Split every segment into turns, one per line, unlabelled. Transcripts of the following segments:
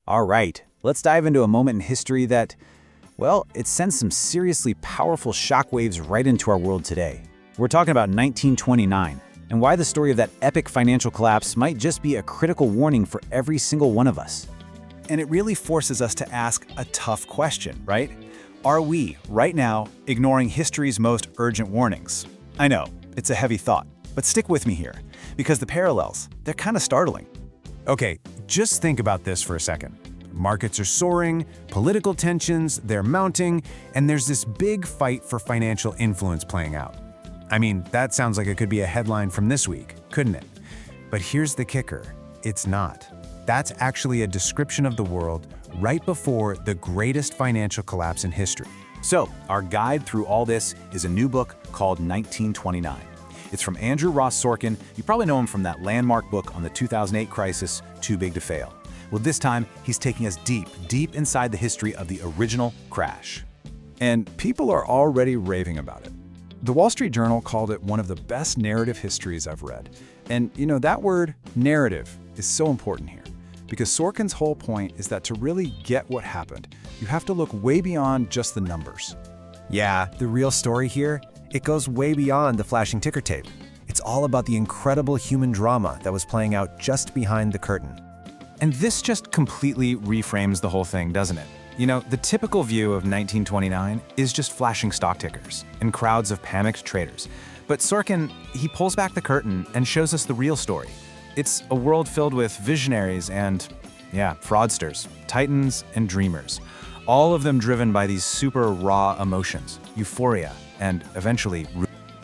All right, let's dive into a moment in history that, well, it sends some seriously powerful shockwaves right into our world today. We're talking about 1929, and why the story of that epic financial collapse might just be a critical warning for every single one of us.
And it really forces us to ask a tough question, right? Are we, right now, ignoring history's most urgent warnings? I know, it's a heavy thought, but stick with me here, because the parallels, they're kind of startling.
Okay, just think about this for a second. Markets are soaring, political tensions, they're mounting, and there's this big fight for financial influence playing out. I mean, that sounds like it could be a headline from this week, couldn't it? But here's the kicker, it's not. That's actually a description of the world right before the greatest financial collapse in history.
So, our guide through all this is a new book called 1929. It's from Andrew Ross Sorkin. You probably know him from that landmark book on the 2008 crisis, Too Big to Fail. Well, this time, he's taking us deep, deep inside the history of the original crash.
And people are already raving about it. The Wall Street Journal called it one of the best narrative histories I've read. And you know, that word, narrative, is so important here. Because Sorkin's whole point is that to really get what happened, you have to look way beyond just the numbers.
Yeah, the real story here, it goes way beyond the flashing ticker tape. It's all about the incredible human drama that was playing out just behind the curtain.
And this just completely reframes the whole thing, doesn't it? You know, the typical view of 1929 is just flashing stock tickers and crowds of panicked traders. But Sorkin, he pulls back the curtain and shows us the real story. It's a world filled with visionaries and, fraudsters, titans and dreamers. All of them driven by these super raw emotions, euphoria, and eventually.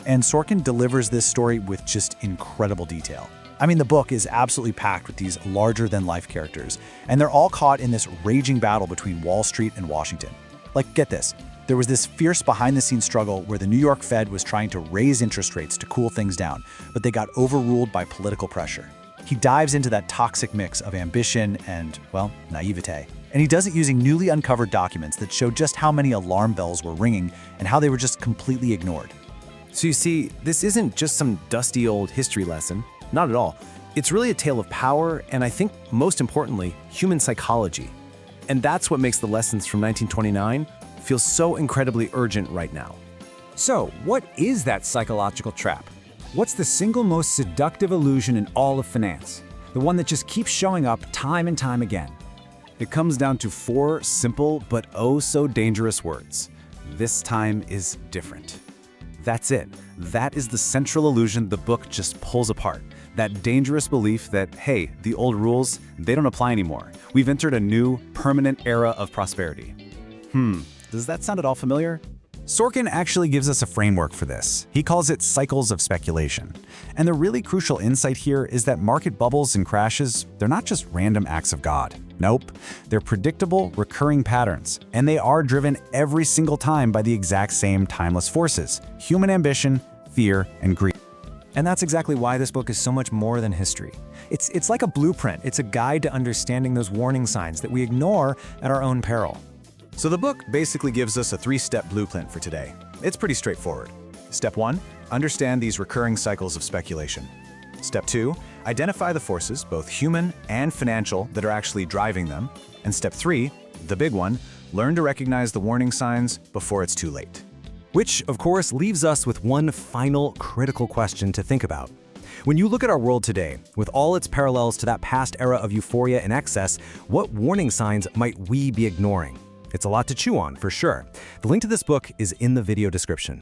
And Sorkin delivers this story with just incredible detail. I mean, the book is absolutely packed with these larger-than-life characters, and they're all caught in this raging battle between Wall Street and Washington. Like, get this. There was this fierce behind-the-scenes struggle where the New York Fed was trying to raise interest rates to cool things down, but they got overruled by political pressure. He dives into that toxic mix of ambition and, well, naivete. And he does it using newly uncovered documents that show just how many alarm bells were ringing and how they were just completely ignored.
So you see, this isn't just some dusty old history lesson. Not at all. It's really a tale of power and I think, most importantly, human psychology. And that's what makes the lessons from 1929 feel so incredibly urgent right now.
So, what is that psychological trap? What's the single most seductive illusion in all of finance? The one that just keeps showing up time and time again.
It comes down to 4 simple but oh so dangerous words. This time is different. That's it. That is the central illusion the book just pulls apart. That dangerous belief that, hey, the old rules, they don't apply anymore. We've entered a new, permanent era of prosperity. Does that sound at all familiar? Sorkin actually gives us a framework for this. He calls it cycles of speculation. And the really crucial insight here is that market bubbles and crashes, they're not just random acts of God. Nope, they're predictable, recurring patterns. And they are driven every single time by the exact same timeless forces: human ambition, fear, and greed.
And that's exactly why this book is so much more than history. It's like a blueprint. It's a guide to understanding those warning signs that we ignore at our own peril.
So the book basically gives us a 3-step blueprint for today. It's pretty straightforward. Step 1, understand these recurring cycles of speculation. Step 2, identify the forces, both human and financial, that are actually driving them. And step 3, the big one, learn to recognize the warning signs before it's too late.
Which, of course, leaves us with one final critical question to think about. When you look at our world today, with all its parallels to that past era of euphoria and excess, what warning signs might we be ignoring? It's a lot to chew on, for sure. The link to this book is in the video description.